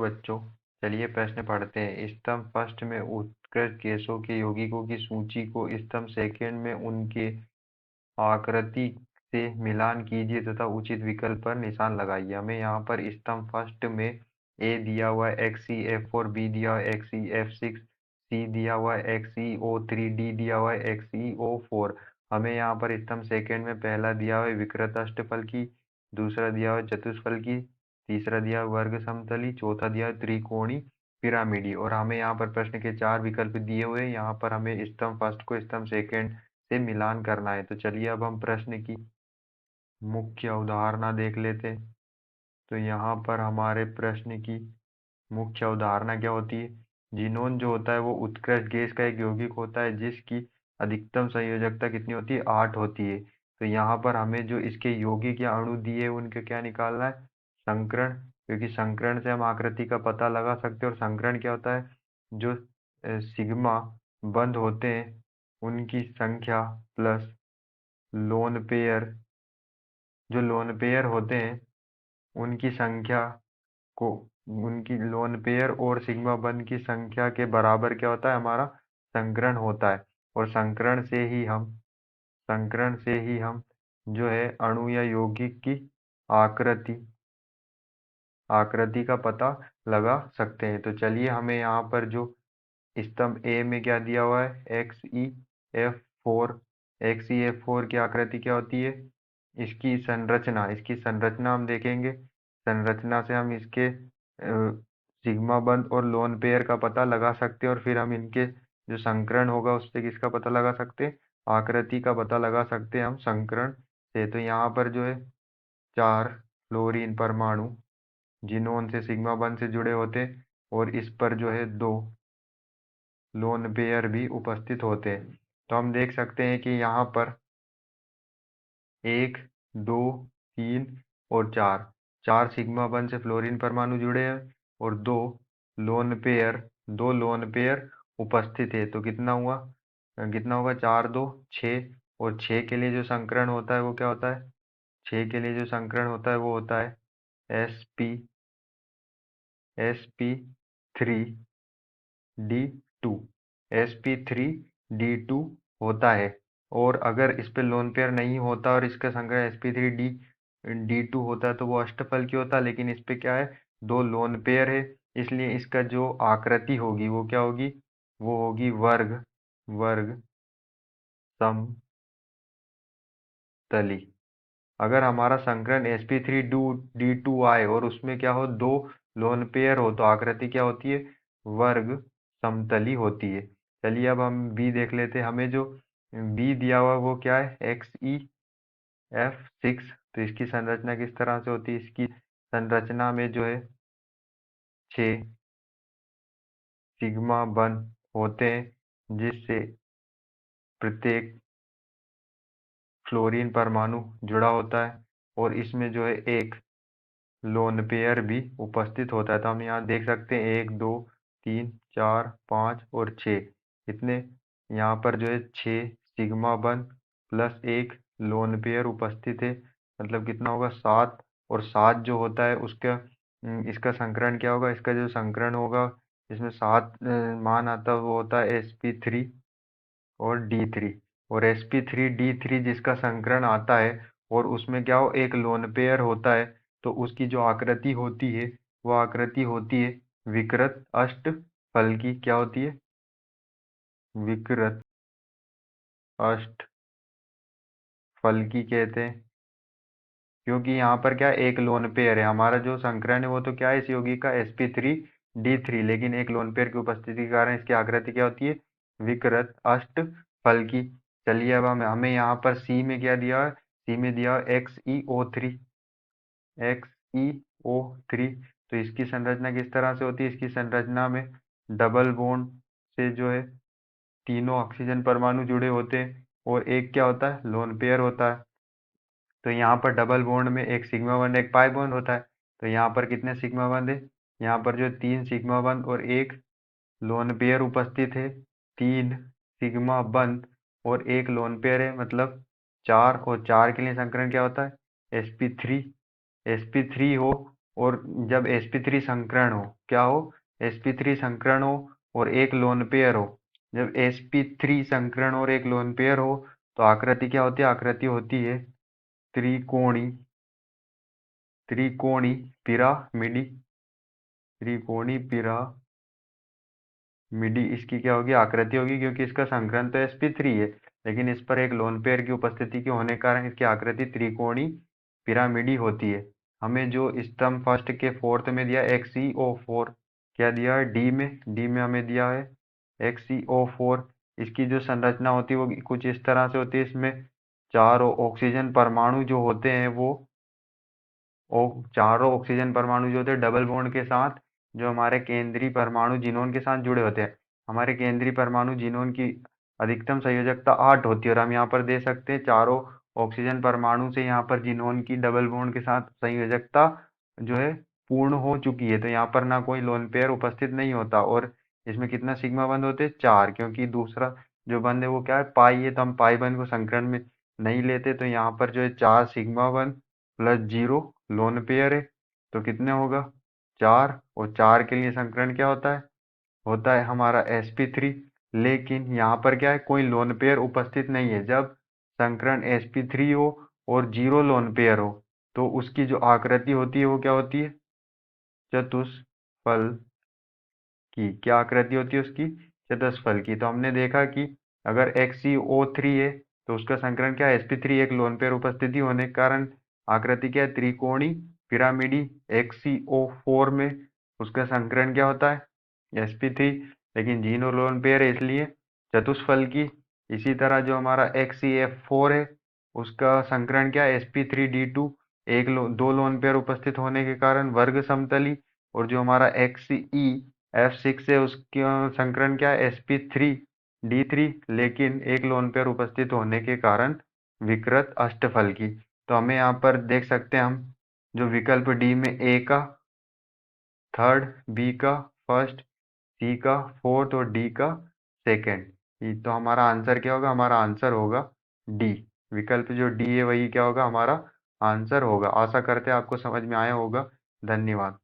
बच्चों, चलिए प्रश्न पढ़ते हैं। स्तंभ फर्स्ट में उत्कृष्ट गैसों के यौगिकों की सूची को स्तंभ सेकंड में उनके आकृति से मिलान कीजिए तथा उचित विकल्प पर निशान लगाइए। हमें यहाँ पर स्तंभ फर्स्ट में ए दिया हुआ है XeF4, बी दिया हुआ है XeF6, सी दिया हुआ है XeO3, डी दिया हुआ है XeO4। हमें यहाँ पर स्तंभ सेकंड में पहला दिया हुआ है विकृत अष्टफलकी, दूसरा दिया हुआ है चतुष्फलकी, तीसरा दिया हुआ है वर्ग समतली, चौथा दिया हुआ है त्रिकोणी पिरामिडी। और हमें यहाँ पर प्रश्न के 4 विकल्प दिए हुए हैं। यहाँ पर हमें स्तंभ फर्स्ट को स्तंभ सेकंड से मिलान करना है। तो चलिए अब हम प्रश्न की मुख्य अवधारणा देख लेते हैं। तो यहाँ पर हमारे प्रश्न की मुख्य अवधारणा क्या होती है? जीनोन जो होता है वो उत्कृष्ट गैस का एक यौगिक होता है जिसकी अधिकतम संयोजकता कितनी होती है? 8 होती है। तो यहाँ पर हमें जो इसके यौगिक या अणु दिए उनके क्या निकालना है? संकरण, क्योंकि संकरण से हम आकृति का पता लगा सकते हैं। और संकरण क्या होता है? जो सिग्मा बंध होते हैं उनकी संख्या प्लस लोन पेयर, जो लोन पेयर होते हैं उनकी संख्या को, उनकी लोन पेयर और सिग्मा बंध की संख्या के बराबर क्या होता है? हमारा संकरण होता है। और संकरण से ही हम जो है अणु या यौगिक की आकृति आकृति का पता लगा सकते हैं। तो चलिए हमें यहाँ पर जो स्तंभ ए में क्या दिया हुआ है? XeF4। XeF4 की आकृति क्या होती है? इसकी संरचना हम देखेंगे। संरचना से हम इसके सिग्मा बंध और लोन पेयर का पता लगा सकते हैं। और फिर हम इनके जो संकरण होगा उससे किसका पता लगा सकते हैं? आकृति का पता लगा सकते हैं हम संकरण से। तो यहाँ पर जो है 4 फ्लोरीन परमाणु जिनोन से सिग्मा बंध से जुड़े होते हैं और इस पर जो है 2 लोन पेयर भी उपस्थित होते हैं। तो हम देख सकते हैं कि यहाँ पर 1, 2, 3 और 4 सिग्मा बंध से फ्लोरीन परमाणु जुड़े हैं और 2 लोन पेयर उपस्थित है। तो कितना हुआ? कितना होगा? 4 2 6। और 6 के लिए जो संकरण होता है वो क्या होता है? 6 के लिए जो संकरण होता है वो होता है sp3d2। sp3d2 होता है। और अगर इस पे लोन पेयर नहीं होता और इसका संकरण sp3d2 होता है तो वो अष्टफलकी होता है। लेकिन इस पे क्या है? 2 लोन पेयर है, इसलिए इसका जो आकृति होगी वो क्या होगी? वो होगी वर्ग समतली। अगर हमारा संकरण sp3d2 आए और उसमें क्या हो? 2 लोन पेयर हो तो आकृति क्या होती है? वर्ग समतली होती है। चलिए अब हम बी देख लेते हैं। हमें जो बी दिया हुआ वो क्या है? XeF6। तो इसकी संरचना किस तरह से होती है? इसकी संरचना में जो है 6 सिग्मा बंध होते हैं जिससे प्रत्येक फ्लोरीन परमाणु जुड़ा होता है और इसमें जो है एक लोन पेयर भी उपस्थित होता है। तो हम यहाँ देख सकते हैं 1 2 3 4 5 और 6। इतने यहाँ पर जो है 6 सिग्मा बंध प्लस एक लोन पेयर उपस्थित है। मतलब कितना होगा? 7। और 7 जो होता है उसका इसका संकरण क्या होगा? इसका जो संकरण होगा इसमें 7 मान आता है वो होता है sp3 और D3। और sp3d3 जिसका संकरण आता है और उसमें क्या हो? एक लोन पेयर होता है तो उसकी जो आकृति होती है वो आकृति होती है विकृत अष्टफलकी। क्या होती है? विकृत अष्टफलकी कहते हैं। क्योंकि यहाँ पर क्या है? एक लोन पेयर है। हमारा जो संकरण है वो तो क्या है? इस यौगिक का sp3d3, लेकिन एक लोन पेयर की उपस्थिति के कारण इसकी आकृति क्या होती है? विकृत अष्टफलकी। चलिए अब हमें यहाँ पर सी में क्या दिया है? सी में दिया XeO3। XeO3। तो इसकी संरचना किस तरह से होती है? इसकी संरचना में डबल बॉन्ड से जो है तीनों ऑक्सीजन परमाणु जुड़े होते हैं और एक क्या होता है? लोन पेयर होता है। तो यहाँ पर डबल बॉन्ड में एक सिग्मा बंध एक पाई बॉन्ड होता है। तो यहाँ पर कितने सिग्मा बंध है? यहाँ पर जो 3 सिग्मा बंध और एक लोन पेयर उपस्थित है। 3 सिग्मा बंध और एक लोन पेयर है, मतलब 4। और 4 के लिए संकरण क्या होता है? sp3 हो और जब sp3 संकरण हो, क्या हो, sp3 संकरण हो और एक लोन पेयर हो। जब sp3 संकरण और एक लोन पेयर हो तो आकृति क्या होती है, आकृति होती है त्रिकोणी, त्रिकोणी पिरामिडी, त्रिकोणी पिरामिडी इसकी क्या होगी, आकृति होगी, क्योंकि इसका संकरण तो sp3 है, लेकिन इस पर एक लोन पेयर की उपस्थिति के होने के कारण इसकी आकृति त्रिकोणी पिरामिडी होती है। हमें जो स्तंभ फर्स्ट के फोर्थ में दिया XeO4, क्या दिया है, डी में हमें दिया है XeO4। इसकी जो संरचना होती है वो कुछ इस तरह से होती है। इसमें चारों ऑक्सीजन परमाणु जो होते हैं वो चारों ऑक्सीजन परमाणु जो होते हैं डबल बॉन्ड के साथ जो हमारे केंद्रीय परमाणु जिनोन के साथ जुड़े होते हैं। हमारे केंद्रीय परमाणु जिनोन की अधिकतम संयोजकता 8 होती है, और हम यहाँ पर दे सकते हैं चारों ऑक्सीजन परमाणु से यहाँ पर जिनोन की डबल बॉन्ड के साथ संयोजकता जो है पूर्ण हो चुकी है, तो यहाँ पर ना कोई लोन पेयर उपस्थित नहीं होता। और इसमें कितना सिग्मा बंध होते हैं, 4, क्योंकि दूसरा जो बंध है वो क्या है, पाई है, तो हम पाई बंध को संकरण में नहीं लेते, तो यहाँ पर जो है 4 सिग्मा बंध प्लस 0 लोन पेयर है, तो कितने होगा, 4। और 4 के लिए संकरण क्या होता है हमारा sp3। लेकिन यहाँ पर क्या है, कोई लोन पेयर उपस्थित नहीं है। जब संकरण sp3 हो और 0 लोन पेयर हो तो उसकी जो आकृति होती है वो क्या होती है, चतुष्फल की। क्या आकृति होती है उसकी, चतुष्फल की। तो हमने देखा कि अगर XeO3 है तो उसका संकरण क्या है, sp3, एक लोन पेयर उपस्थिति होने के कारण आकृति क्या है, त्रिकोणी पिरामिडी। XeO4 में उसका संकरण क्या होता है, sp3, लेकिन जीनो लोन पेयर है इसलिए चतुष्फल की। इसी तरह जो हमारा XeF4 है उसका संकरण क्या है, sp3d2, दो लोन पेयर उपस्थित होने के कारण वर्ग समतली। और जो हमारा XeF6 है उसका संकरण क्या है, sp3d3, लेकिन एक लोन पेयर उपस्थित होने के कारण विकृत अष्टफल की। तो हमें यहाँ पर देख सकते हैं हम, जो विकल्प डी में ए का थर्ड, बी का फर्स्ट, सी का फोर्थ और डी का सेकेंड। तो हमारा आंसर क्या होगा, हमारा आंसर होगा डी। विकल्प जो डी है वही क्या होगा, हमारा आंसर होगा। आशा करते हैं आपको समझ में आया होगा। धन्यवाद।